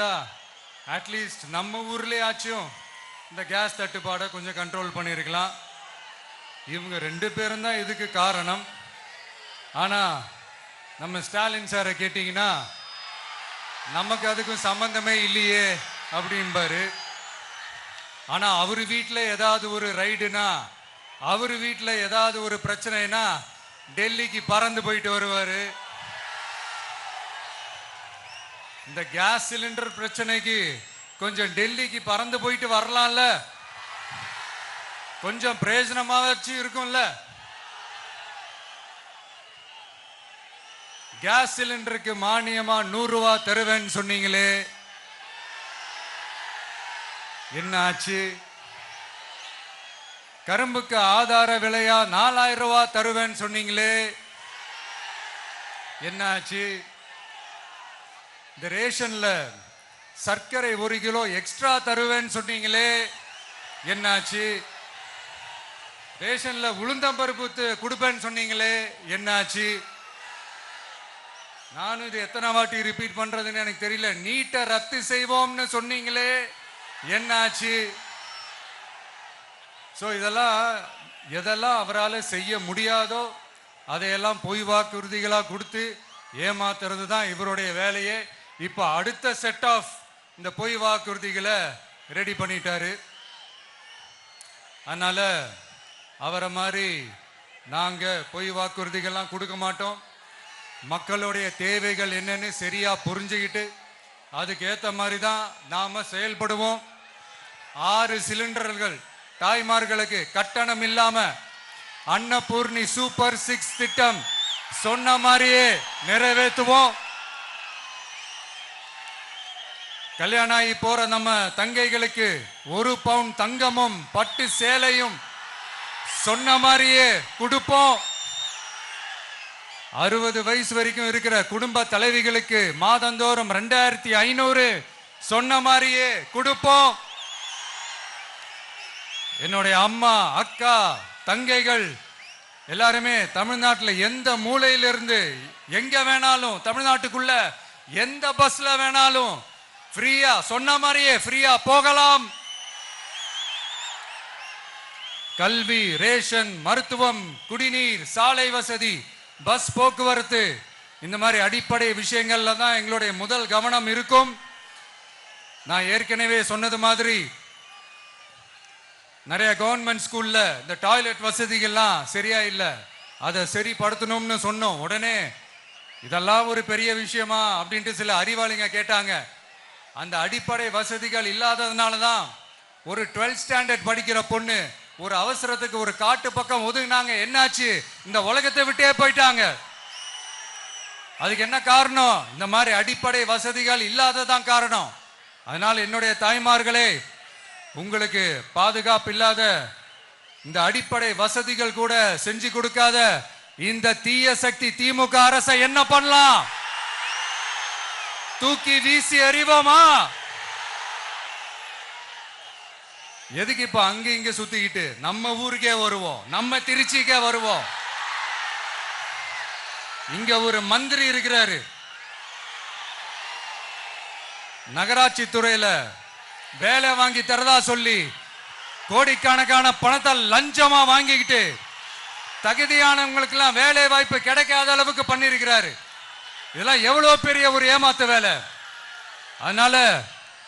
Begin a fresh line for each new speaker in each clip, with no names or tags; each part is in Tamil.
இருந்தா அட்லீஸ்ட் நம்ம ஊர்லயே ஆச்சும் இந்த கேஸ் தட்டுப்பாடை கொஞ்சம் கண்ட்ரோல் பண்ணியிருக்கலாம். இவங்க 2 பேரும் தான் இதுக்கு காரணம். ஆனா நம்ம ஸ்டாலின் சாரை கேட்டீங்கன்னா நமக்கு அதுக்கும் சம்பந்தமே இல்லையே அப்படின்பாரு. ஆனா அவர் வீட்டில் ஏதாவது ஒரு ரைடுனா, அவர் வீட்டில் ஏதாவது ஒரு பிரச்சனைனா டெல்லிக்கு பறந்து போயிட்டு வருவாரு. இந்த கேஸ் சிலிண்டர் பிரச்சனைக்கு கொஞ்சம் டெல்லிக்கு பறந்து போயிட்டு வரலாம்ல, கொஞ்சம் பிரயோஜனமாச்சு இருக்கும்ல. கேஸ் சிலிண்டருக்கு மானியமா 100 ரூபாய் தருவேன்னு சொன்னீங்களே, என்ன ஆச்சு? கரும்புக்கு ஆதார விலையா 4000 ரூபாய் தருவேன்னு சொன்னீங்களே, என்ன ஆச்சு? இந்த ரேஷன்ல சர்க்கரை 1 கிலோ எக்ஸ்ட்ரா தருவேன்னு சொன்னீங்களே, என்னாச்சு? ரேஷன்ல உளுந்தம்பருப்பு கொடுப்பேன்னு சொன்னீங்களே, என்னாச்சு? நானும் இது எத்தனை வாட்டி ரிப்பீட் பண்றதுன்னு எனக்கு தெரியல. நீட்டை ரத்து செய்வோம்னு சொன்னீங்களே, என்னாச்சு? ஸோ எதெல்லாம் அவரால் செய்ய முடியாதோ அதையெல்லாம் பொய் வாக்குறுதிகளாக கொடுத்து ஏமாத்துறது தான் இவருடைய வேலையே. இப்போ அடுத்த செட் ஆஃப் இந்த பொய் வாக்குறுதிகளை ரெடி பண்ணிட்டாரு. அதனால அவரை மாதிரி நாங்கள் பொய் வாக்குறுதிகள்லாம் கொடுக்க மாட்டோம். மக்களுடைய தேவைகள் என்னன்னு சரியா புரிஞ்சுக்கிட்டு அதுக்கேற்ற மாதிரி தான் நாம செயல்படுவோம். 6 சிலிண்டர்கள் தாய்மார்களுக்கு கட்டணம் இல்லாம அன்னபூர்ணி சூப்பர் 6 திட்டம் சொன்ன மாதிரியே நிறைவேற்றுவோம். கல்யாணம் ஆகி போற நம்ம தங்கைகளுக்கு 1 பவுன் தங்கமும் பட்டு சேலையும் சொன்ன மாதிரியே கொடுப்போம். 60 வயசு வரைக்கும் இருக்கிற குடும்ப தலைவிகளுக்கு மாதந்தோறும் 2500 சொன்ன மாதிரியே கொடுப்போம். என்னுடைய அம்மா, அக்கா, தங்கைகள் எல்லாருமே தமிழ்நாட்டில் எந்த மூலையிலிருந்து எங்க வேணாலும், தமிழ்நாட்டுக்குள்ள எந்த பஸ்ல வேணாலும் ஃப்ரீயா சொன்ன மாதிரியே ஃப்ரீயா போகலாம். கல்வி, ரேஷன், மருத்துவம், குடிநீர், சாலை வசதி, பஸ் போக்குவரத்து, இந்த மாதிரி அடிப்படை விஷயங்கள்ல தான் எங்களுடைய முதல் கவனம் இருக்கும். நான் ஏற்கனவே சொன்னது மாதிரி நிறைய கவர்மெண்ட் ஸ்கூல்ல இந்த டாய்லெட் வசதிகள்லாம் சரியா இல்லை, அதை சரிப்படுத்தணும்னு சொன்னோம். உடனே இதெல்லாம் ஒரு பெரிய விஷயமா அப்படின்ட்டு சில அறிவாளிங்க கேட்டாங்க. அந்த அடிப்படை வசதிகள் இல்லாததுனால தான் ஒரு 12th ஸ்டாண்டர்ட் படிக்கிற பொண்ணு ஒரு அவசரத்துக்கு ஒரு காட்டு பக்கம் ஒதுங்கினாங்க. என்னாச்சு? இந்த உலகத்தை விட்டே போயிட்டாங்க. அதுக்கு என்ன காரணம்? இந்த மாதிரி அடிப்படை வசதிகள் இல்லாததான் காரணம். அதனால என்னுடைய தாய்மார்களே, உங்களுக்கு பாதுகாப்பு இல்லாத இந்த அடிப்படை வசதிகள் கூட செஞ்சு கொடுக்காத இந்த தீய சக்தி திமுக அரசை என்ன பண்ணலாம்? தூக்கி வீசி எறிவோமா? எதுக்கு இப்ப அங்க இங்க சுத்திக்கிட்டு நம்ம ஊருக்கே வருவோம், நம்ம திருச்சிக்கே வருவோம். இங்க ஒரு மந்திரி இருக்கிறாரு, நகராட்சி துறையில வேலை வாங்கி தரதா சொல்லி கோடிக்கணக்கான பணத்தை லஞ்சமா வாங்கிக்கிட்டு தகுதியானவங்களுக்கு எல்லாம் வேலை வாய்ப்பு கிடைக்காத அளவுக்கு பண்ணிருக்கிறாரு. இதெல்லாம் எவ்வளவு பெரிய ஒரு ஏமாத்து வேலை. அதனால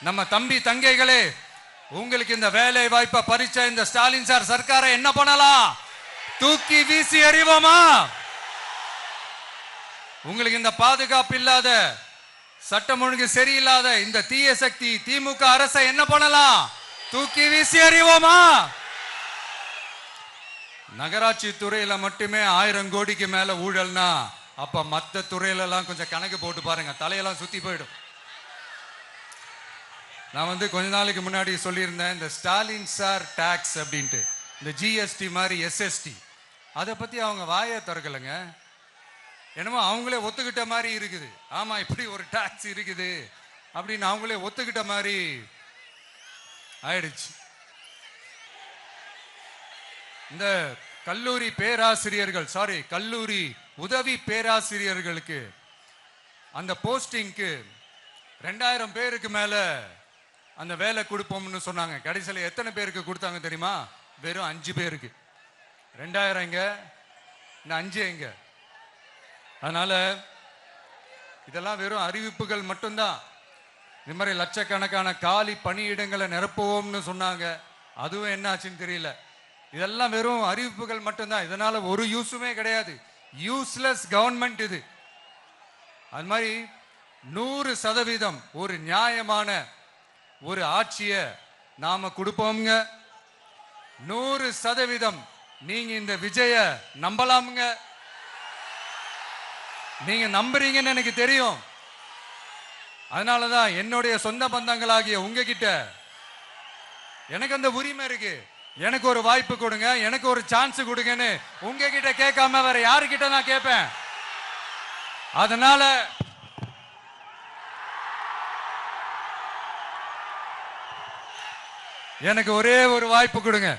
நம்ம தம்பி தங்கைகளே, உங்களுக்கு இந்த வேலை வாய்ப்பை பறிச்ச இந்த ஸ்டாலின் சார் சர்க்காரை என்ன பண்ணலாம்? தூக்கி வீசி எறிவோமா? உங்களுக்கு இந்த பாதுகாப்பு இல்லாத, சட்டம் ஒழுங்கு சரியில்லாத இந்த தீய சக்தி திமுக அரசை என்ன பண்ணலாம்? தூக்கி வீசி எறிவோமா? நகராட்சி துறையில மட்டுமே 1000 கோடிக்கு மேல ஊழல்னா அப்ப மற்ற துறையில எல்லாம் கொஞ்சம் கணக்கு போட்டு பாருங்க, தலையெல்லாம் சுத்தி போயிடும். நான் கொஞ்ச நாளைக்கு முன்னாடி சொல்லியிருந்தேன், இந்த ஸ்டாலின் சார் டாக்ஸ் அப்படின்ட்டு, இந்த ஜிஎஸ்டி மாதிரி எஸ்எஸ்டி, அதை பத்தி அவங்க வாயை திறக்கலைங்க. என்னமோ அவங்களே ஒத்துக்கிட்ட மாதிரி இருக்குது. ஆமா, இப்படி ஒரு டாக்ஸ் இருக்குது அப்படின்னு அவங்களே ஒத்துக்கிட்ட மாதிரி ஆயிடுச்சு. இந்த கல்லூரி பேராசிரியர்கள், கல்லூரி உதவி பேராசிரியர்களுக்கு அந்த போஸ்டிங்க்கு 2000 பேருக்கு மேல அந்த வேலை கொடுப்போம்னு சொன்னாங்க. கடைசியில் எத்தனை பேருக்கு கொடுத்தாங்க தெரியுமா? வெறும் 5 பேருக்கு. 2000 எங்க, இந்த 5 எங்க? அதனால இதெல்லாம் வெறும் அறிவிப்புகள் மட்டும்தான். இது மாதிரி லட்சக்கணக்கான காலி பணியிடங்களை நிரப்புவோம்னு சொன்னாங்க. அதுவும் என்ன ஆச்சுன்னு தெரியல. இதெல்லாம் வெறும் அறிவிப்புகள் மட்டும்தான். இதனால ஒரு யூஸுமே கிடையாது. யூஸ்லெஸ் கவர்மெண்ட் இது. அது மாதிரி 100% ஒரு நியாயமான ஒரு ஆட்சியை நாம கொடுப்போம்ங்க. 100% நீங்க இந்த விஜய நம்பலாமுங்க. நீங்க நம்புறீங்கன்னு எனக்கு தெரியும். அதனாலதான் என்னுடைய சொந்த பந்தங்களாகிய உங்ககிட்ட எனக்கு அந்த உரிமை இருக்கு. எனக்கு ஒரு வாய்ப்பு கொடுங்க, எனக்கு ஒரு சான்ஸ் கொடுங்கன்னு உங்ககிட்ட கேட்காம வேற யாருக்கிட்ட நான் கேட்பேன்? அதனால எனக்கு ஒரே ஒரு வாய்ப்பு கொடுங்க.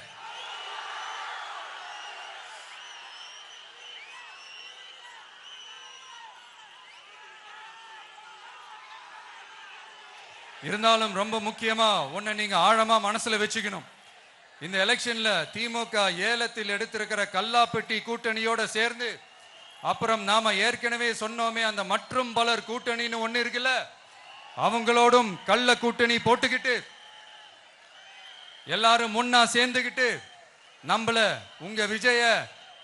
இருந்தாலும் ரொம்ப முக்கியமா ஒன்ன நீங்க ஆழமா மனசுல வச்சுக்கணும். இந்த எலெக்ஷன்ல திமுக ஏலத்தில் எடுத்திருக்கிற கல்லாப்பெட்டி கூட்டணியோட சேர்ந்து, அப்புறம் நாம ஏற்கனவே சொன்னோமே அந்த மற்றும் பலர் கூட்டணின்னு ஒண்ணு இருக்குல்ல, அவங்களோடும் கள்ள கூட்டணி போட்டுக்கிட்டு எல்லாரும் முன்னா சேர்ந்துக்கிட்டு நம்மள உங்க விஜய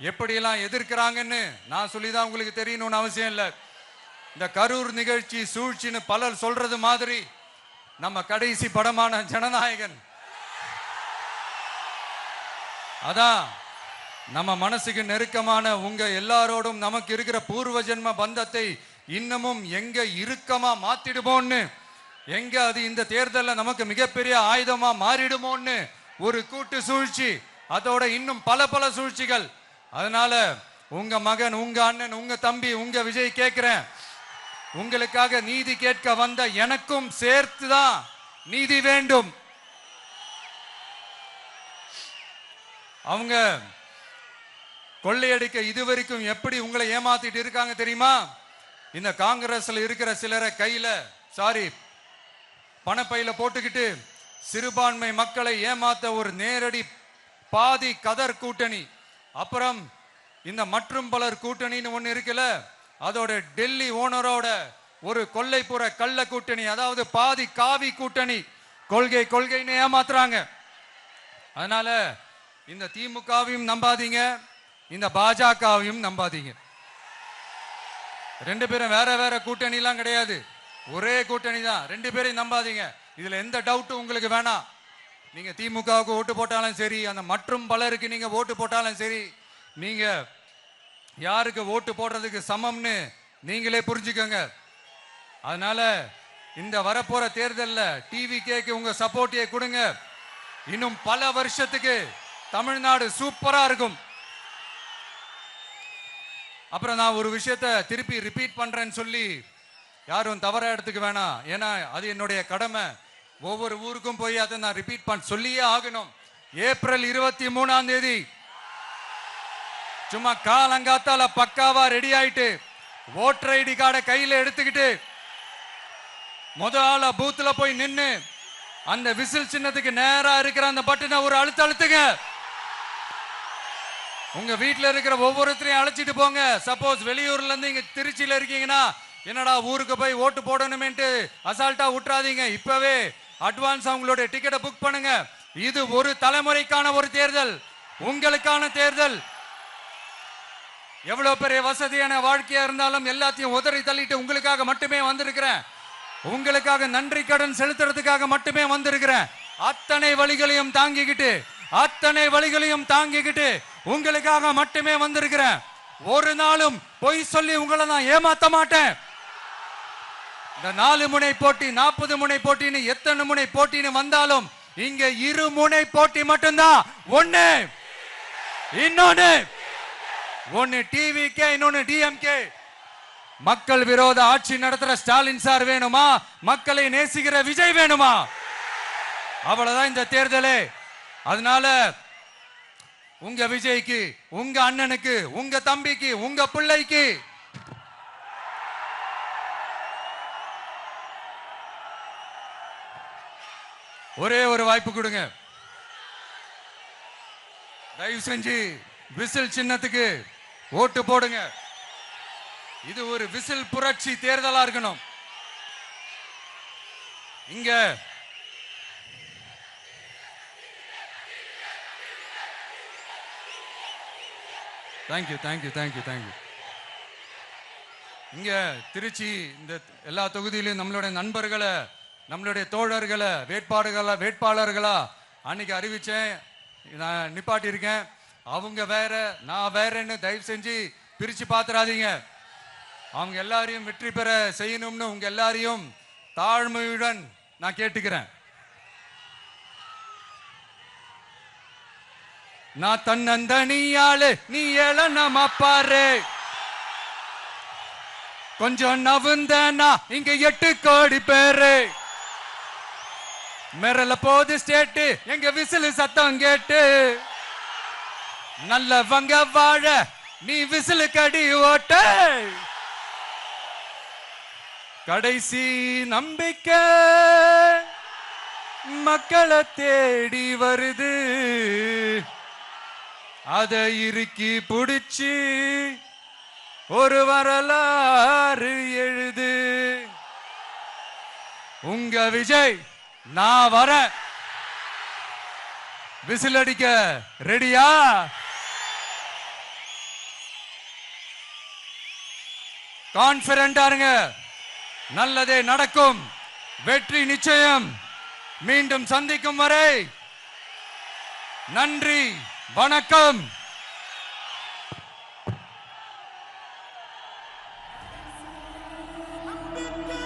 எப்படியெல்லாம் எதிர்க்கிறாங்கன்னு நான் சொல்லிதான் உங்களுக்கு தெரியணும்னு அவசியம் இல்லை. இந்த கரூர் நிகழ்ச்சி சூழ்ச்சின்னு பலர் சொல்றது மாதிரி நம்ம கடைசி படமான ஜனநாயகன், அதான் நம்ம மனசுக்கு நெருக்கமான உங்க எல்லாரோடும் நமக்கு இருக்கிற பூர்வ ஜென்ம பந்தத்தை இன்னமும் எங்க இறுக்கமா மாத்திடுமோன்னு, எங்க அது இந்த தேர்தலில் நமக்கு மிகப்பெரிய ஆயுதமா மாறிடுமோன்னு ஒரு கூட்டு சூழ்ச்சி, அதோட இன்னும் பல பல சூழ்ச்சிகள். அதனால உங்க மகன், உங்க அண்ணன், உங்க தம்பி, உங்க விஜய் கேட்கிறேன், உங்களுக்காக நீதி கேட்க வந்த எனக்கும் சேர்த்துதான் நீதி வேண்டும். அவங்க கொள்ளையடிக்க இதுவரைக்கும் எப்படி உங்களை ஏமாத்திட்டு இருக்காங்க தெரியுமா? இந்த காங்கிரஸ்ல இருக்கிற சிலரை கையில பணப்பையில போட்டுக்கிட்டு சிறுபான்மை மக்களை ஏமாத்த ஒரு நேரடி பாதி கதர் கூட்டணி, அப்புறம் இந்த மற்றும் பலர் கூட்டணின்னு ஒண்ணு இருக்குல்ல, அதோட டெல்லி ஓனரோட ஒரு கொள்ளைப்புற கள்ள கூட்டணி, அதாவது பாதி காவி கூட்டணி. கொள்கை கொள்கைன்னு ஏமாத்துறாங்க. அதனால இந்த திமுகவையும் நம்பாதீங்க, இந்த பாஜகவையும் நம்பாதீங்க. 2 பேரும் வேற வேற கூட்டணி எல்லாம் கிடையாது, ஒரே கூட்டணி தான். 2 பேரையும் நம்பாதீங்க. இதுல எந்த டவுட்டும் உங்களுக்கு வேணாம். நீங்க திமுகவுக்கு ஓட்டு போட்டாலும் சரி, அந்த மற்றும் பலருக்கு நீங்க ஓட்டு போட்டாலும் சரி, நீங்க யாருக்கு ஓட்டு போடுறதுக்கு சமம்னு நீங்களே புரிஞ்சுக்கோங்க. அதனால இந்த வரப்போற தேர்தலில் டிவிகேக்கு உங்க சப்போர்ட்டை கொடுங்க. இன்னும் பல வருஷத்துக்கு தமிழ்நாடு சூப்பரா இருக்கும். அப்புறம் நான் ஒரு விஷயத்தை திருப்பி ரிப்பீட் பண்றேன்னு சொல்லி யாரும் தவறா எடுத்துக்க வேணாம். ஏன்னா அது என்னுடைய கடமை. ஒவ்வொரு ஊருக்கும் போய் அதை நான் ரிப்பீட் சொல்லியே ஆகணும். ஏப்ரல் 23ஆம் தேதி சும்மா காலங்காத்தால பக்காவா ரெடி ஆயிட்டு ஓட்டர் ஐடி கார்டை கையில எடுத்துக்கிட்டு முதல்ல பூத்துல போய் நின்னு அந்த விசில் சின்னத்துக்கு நேரா இருக்கிற அந்த பட்டனை ஒரு அழுத்துங்க. உங்க வீட்டுல இருக்கிற ஒவ்வொருத்தரையும் அழைச்சிட்டு போங்க. சப்போஸ் வெளியூர்ல இருந்து இங்க திருச்சியில இருக்கீங்கன்னா, என்னடா ஊருக்கு போய் ஓட்டு போடணுமேன்ட்டு அசால்ட்டா விட்டுறாதீங்க. இப்பவே அட்வான்ஸ் அவங்களோட டிக்கெட்டை புக் பண்ணுங்க. இது ஒரு தலைமுறைக்கான ஒரு தேர்தல், உங்களுக்கான தேர்தல். எவ்வளவு பெரிய வசதியான வாழ்க்கையா இருந்தாலும் எல்லாத்தையும் உதறி தள்ளிட்டு உங்களுக்காக மட்டுமே வந்திருக்கிறேன். உங்களுக்காக நன்றி கடன் செலுத்துறதுக்காக மட்டுமே வந்திருக்கிறேன். அத்தனை வழிகளையும் தாங்கிக்கிட்டு உங்களுக்காக மட்டுமே வந்திருக்கிறேன். ஒரு நாளும் பொய் சொல்லி உங்களை நான் ஏமாத்த மாட்டேன். இந்த 4 முனை போட்டி, 40 முனை போட்டின்னு எத்தனை முனை போட்டின்னு வந்தாலும் இங்க 2 முனை போட்டி மட்டும்தான். ஒன்னு டிவிகே, இன்னொன்னு டிஎம்கே. மக்கள் விரோத ஆட்சி நடத்துற ஸ்டாலின் சார் வேணுமா, மக்களை நேசிக்கிற விஜய் வேணுமா? அவ்வளவுதான் இந்த தேர்தலே. அதனால உங்க விஜய்க்கு, உங்க அண்ணனுக்கு, உங்க தம்பிக்கு, உங்க பிள்ளைக்கு ஒரே ஒரு வாய்ப்பு கொடுங்க. தயவு செஞ்சு விசில் சின்னத்துக்கு ஓட்டு போடுங்க. இது ஒரு விசில் புரட்சி தேர்தலா இருக்கணும். இங்க தேங்க்யூ தேங்க்யூ தேங்க்யூ தேங்க்யூ. இங்க திருச்சி இந்த எல்லா தொகுதியிலும் நம்மளுடைய நண்பர்களை, நம்மளுடைய தோழர்களை வேட்பாளர்களா அன்னைக்கு அறிவிச்சேன், நான் நிப்பாட்டி இருக்கேன். அவங்க வேற நான் வேறன்னு தயவு செஞ்சு பிரிச்சு பாத்துறாதீங்க. அவங்க எல்லாரையும் வெற்றி பெற செய்யணும்னு உங்க எல்லாரையும் தாழ்மையுடன் நான் கேட்டுக்கிறேன். நான் தன்னந்தனியாளு, நீ ஏளனமா பாரு. கொஞ்சம் நவுந்தனா இங்க 8 கோடி பேரு. மிரல போது ஸ்டேட்டு எங்க விசில் சத்தம் கேட்டு. நல்லவங்க வாழ நீ விசிலு கடி ஓட்ட. கடைசி நம்பிக்கை மக்களை தேடி வருது. அதை இறுக்கி புடிச்சு ஒரு வரலாறு எழுது. உங்க விஜய் நான் வர. விசில் அடிக்க ரெடியா? கான்பிடண்டா இருங்க. நல்லதே நடக்கும். வெற்றி நிச்சயம். மீண்டும் சந்திக்கும் வரை நன்றி, வணக்கம்.